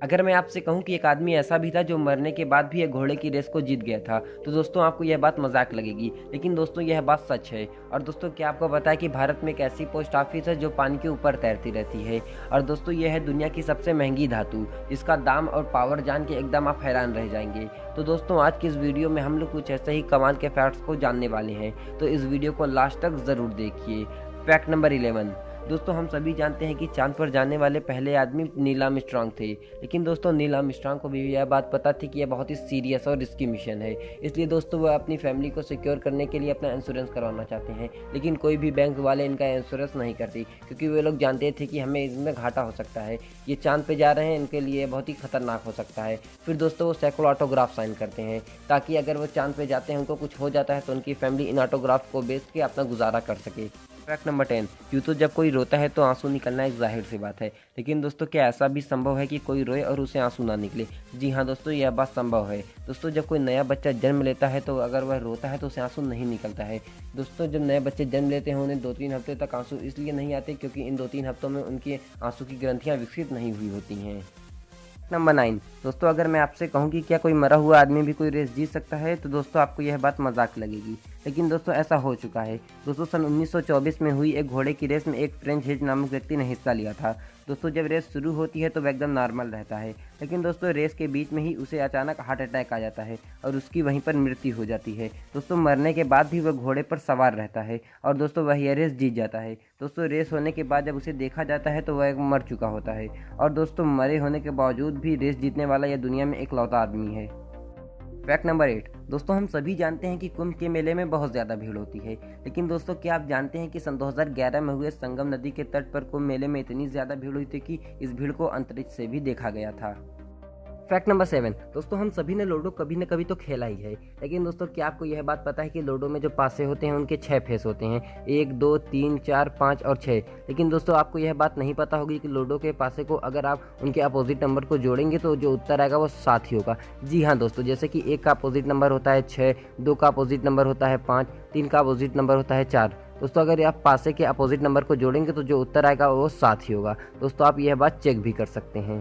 अगर मैं आपसे कहूँ कि एक आदमी ऐसा भी था जो मरने के बाद भी एक घोड़े की रेस को जीत गया था, तो दोस्तों आपको यह बात मजाक लगेगी, लेकिन दोस्तों यह बात सच है। और दोस्तों क्या आपको पता है कि भारत में एक ऐसी पोस्ट ऑफिस है जो पानी के ऊपर तैरती रहती है। और दोस्तों यह है दुनिया की सबसे महंगी धातु, जिसका दाम और पावर जान के एकदम आप हैरान रह जाएंगे। तो दोस्तों आज की इस वीडियो में हम लोग कुछ ऐसे ही कमाल के फैक्ट्स को जानने वाले हैं, तो इस वीडियो को लास्ट तक ज़रूर देखिए। Fact number 11। दोस्तों हम सभी जानते हैं कि चांद पर जाने वाले पहले आदमी नील आर्मस्ट्रांग थे, लेकिन दोस्तों नील आर्मस्ट्रांग को भी यह बात पता थी कि यह बहुत ही सीरियस और रिस्की मिशन है। इसलिए दोस्तों वह अपनी फैमिली को सिक्योर करने के लिए अपना इंश्योरेंस करवाना चाहते हैं, लेकिन कोई भी बैंक वाले इनका इंश्योरेंस नहीं करती, क्योंकि वे लोग जानते थे कि हमें इसमें घाटा हो सकता है। ये चांद पे जा रहे हैं, इनके लिए बहुत ही खतरनाक हो सकता है। फिर दोस्तों वो सैकड़ों ऑटोग्राफ साइन करते हैं, ताकि अगर वो चांद पे जाते हैं, उनको कुछ हो जाता है, तो उनकी फैमिली इन ऑटोग्राफ को बेच के अपना गुजारा कर सके। Fact number 10। यूँ तो जब कोई रोता है तो आंसू निकलना एक जाहिर सी बात है, लेकिन दोस्तों क्या ऐसा भी संभव है कि कोई रोए और उसे आंसू ना निकले? जी हाँ दोस्तों, यह बात संभव है। दोस्तों जब कोई नया बच्चा जन्म लेता है तो अगर वह रोता है तो उसे आंसू नहीं निकलता है। दोस्तों जब नए बच्चे जन्म लेते हैं उन्हें 2-3 हफ्ते तक आंसू इसलिए नहीं आते क्योंकि इन 2-3 हफ्तों में उनकी आंसू की ग्रंथियाँ विकसित नहीं हुई होती हैं। नंबर 9। दोस्तों अगर मैं आपसे कहूं कि क्या कोई मरा हुआ आदमी भी कोई रेस जीत सकता है, तो दोस्तों आपको यह बात मजाक लगेगी, लेकिन दोस्तों ऐसा हो चुका है। दोस्तों सन 1924 में हुई एक घोड़े की रेस में एक फ्रेंच हेज नामक व्यक्ति ने हिस्सा लिया था। दोस्तों जब रेस शुरू होती है तो वह एकदम नॉर्मल रहता है, लेकिन दोस्तों रेस के बीच में ही उसे अचानक हार्ट अटैक आ जाता है और उसकी वहीं पर मृत्यु हो जाती है। दोस्तों मरने के बाद भी वह घोड़े पर सवार रहता है और दोस्तों वह यह रेस जीत जाता है। दोस्तों रेस होने के बाद जब उसे देखा जाता है तो वह मर चुका होता है, और दोस्तों मरे होने के बावजूद भी रेस जीतने वाला यह दुनिया में इकलौता आदमी है। Fact number 8। दोस्तों हम सभी जानते हैं कि कुंभ के मेले में बहुत ज़्यादा भीड़ होती है, लेकिन दोस्तों क्या आप जानते हैं कि सन 2011 में हुए संगम नदी के तट पर कुंभ मेले में इतनी ज़्यादा भीड़ हुई थी कि इस भीड़ को अंतरिक्ष से भी देखा गया था। Fact number 7। दोस्तों हम सभी ने लूडो कभी न कभी तो खेला ही है, लेकिन दोस्तों क्या आपको यह बात पता है कि लूडो में जो पासे होते हैं उनके 6 फेस होते हैं, 1 2 3 4 5 और 6। लेकिन दोस्तों आपको यह बात नहीं पता होगी कि लूडो के पासे को अगर आप उनके अपोजिट नंबर को जोड़ेंगे तो जो उत्तर आएगा वो 7 ही होगा। जी हाँ दोस्तों, जैसे कि 1 का अपोजिट नंबर होता है 6, 2 का अपोजिट नंबर होता है 5, 3 का अपोजिट नंबर होता है 4। दोस्तों अगर आप पासे के अपोजिट नंबर को जोड़ेंगे तो जो उत्तर आएगा वो 7 ही होगा। दोस्तों आप यह बात चेक भी कर सकते हैं।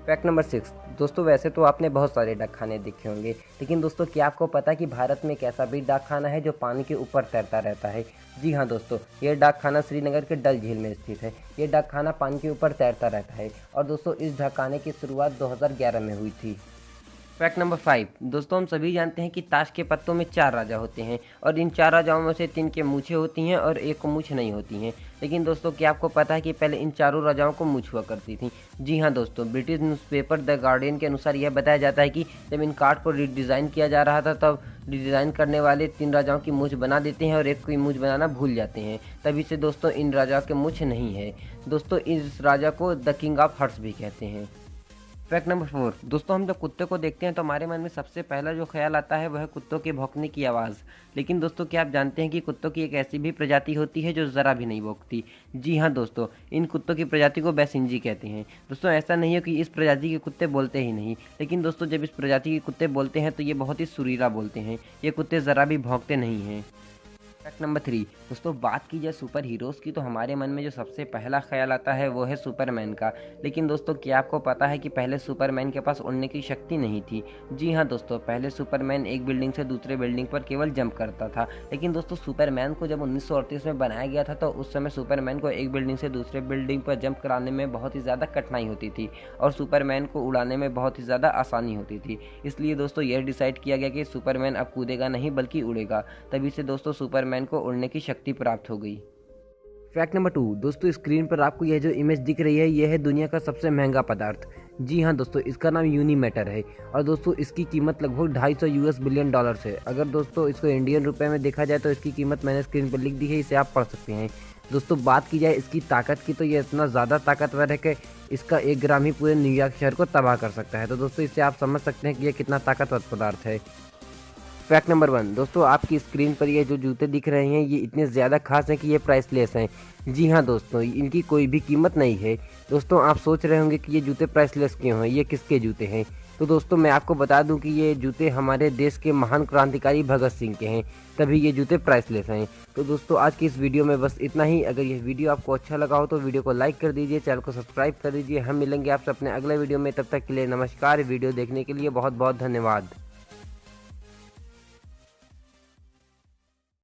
Fact number 6। दोस्तों वैसे तो आपने बहुत सारे डाक खाने देखे होंगे, लेकिन दोस्तों क्या आपको पता है कि भारत में एक ऐसा भी डाक खाना है जो पानी के ऊपर तैरता रहता है? जी हाँ दोस्तों, यह डाक खाना श्रीनगर के डल झील में स्थित है। ये डाक खाना पानी के ऊपर तैरता रहता है, और दोस्तों इस डाक खाने की शुरुआत 2011 में हुई थी। Fact number 5। दोस्तों हम सभी जानते हैं कि ताश के पत्तों में 4 राजा होते हैं, और इन 4 राजाओं में से 3 के मूछें होती हैं और 1 को मूछ नहीं होती हैं। लेकिन दोस्तों क्या आपको पता है कि पहले इन चारों राजाओं को मूछ हुआ करती थी? जी हाँ दोस्तों, ब्रिटिश न्यूज़पेपर द गार्डियन के अनुसार यह बताया जाता है कि जब इन कार्ड को रिडिज़ाइन किया जा रहा था तब डिज़ाइन करने वाले 3 राजाओं की मूछ बना देते हैं और 1 की मूछ बनाना भूल जाते हैं, तभी से दोस्तों इन राजाओं के मूछ नहीं है। दोस्तों इस राजा को द किंग ऑफ हर्ट्स भी कहते हैं। Fact number 4। दोस्तों हम जब कुत्ते को देखते हैं तो हमारे मन में सबसे पहला जो ख्याल आता है वह कुत्तों के भौंकने की आवाज़। लेकिन दोस्तों क्या आप जानते हैं कि कुत्तों की एक ऐसी भी प्रजाति होती है जो ज़रा भी नहीं भौंकती? जी हाँ दोस्तों, इन कुत्तों की प्रजाति को बैसिंजी कहते हैं। दोस्तों ऐसा नहीं है कि इस प्रजाति के कुत्ते बोलते ही नहीं, लेकिन दोस्तों जब इस प्रजाति के कुत्ते बोलते हैं तो ये बहुत ही सुरीला बोलते हैं। ये कुत्ते ज़रा भी भौंकते नहीं हैं। Fact number 3। दोस्तों बात की जाए सुपर हीरोज़ की तो हमारे मन में जो सबसे पहला ख्याल आता है वो है सुपरमैन का। लेकिन दोस्तों क्या आपको पता है कि पहले सुपरमैन के पास उड़ने की शक्ति नहीं थी? जी हाँ दोस्तों, पहले सुपरमैन एक बिल्डिंग से दूसरे बिल्डिंग पर केवल जंप करता था। लेकिन दोस्तों सुपरमैन को जब 1938 में बनाया गया था तो उस समय सुपरमैन को एक बिल्डिंग से दूसरे बिल्डिंग पर जंप कराने में बहुत ही ज़्यादा कठिनाई होती थी, और सुपरमैन को उड़ाने में बहुत ही ज़्यादा आसानी होती थी। इसलिए दोस्तों यह डिसाइड किया गया कि सुपरमैन अब कूदेगा नहीं बल्कि उड़ेगा, तभी से दोस्तों सुपरमैन को उड़ने की शक्ति प्राप्त हो गई। Fact number 2। दोस्तों स्क्रीन पर आपको यह जो इमेज दिख रही है यह है दुनिया का सबसे महंगा पदार्थ। जी हाँ दोस्तों, इसका नाम यूनीमेटर है, और दोस्तों इसकी कीमत लगभग 250 यूएस बिलियन डॉलर्स है। अगर दोस्तों इसको इंडियन रुपए में देखा जाए तो इसकी कीमत मैंने स्क्रीन पर लिख दी है, इसे आप पढ़ सकते हैं। दोस्तों बात की जाए इसकी ताकत की तो यह इतना ज़्यादा ताकतवर है कि इसका 1 ग्राम ही पूरे न्यूयॉर्क शहर को तबाह कर सकता है। तो दोस्तों इससे आप समझ सकते हैं कि यह कितना ताकतवर पदार्थ है। फैक्ट नंबर 1 दोस्तों, आपकी स्क्रीन पर ये जो जूते दिख रहे हैं ये इतने ज़्यादा खास हैं कि ये प्राइसलेस हैं। जी हाँ दोस्तों, इनकी कोई भी कीमत नहीं है। दोस्तों आप सोच रहे होंगे कि ये जूते प्राइसलेस क्यों हैं, ये किसके जूते हैं। तो दोस्तों मैं आपको बता दूं कि ये जूते हमारे देश के महान क्रांतिकारी भगत सिंह के हैं, तभी ये जूते प्राइसलेस हैं। तो दोस्तों आज की इस वीडियो में बस इतना ही। अगर यह वीडियो आपको अच्छा लगा हो तो वीडियो को लाइक कर दीजिए, चैनल को सब्सक्राइब कर दीजिए। हम मिलेंगे आपसे अपने अगले वीडियो में, तब तक के लिए नमस्कार। वीडियो देखने के लिए बहुत बहुत धन्यवाद।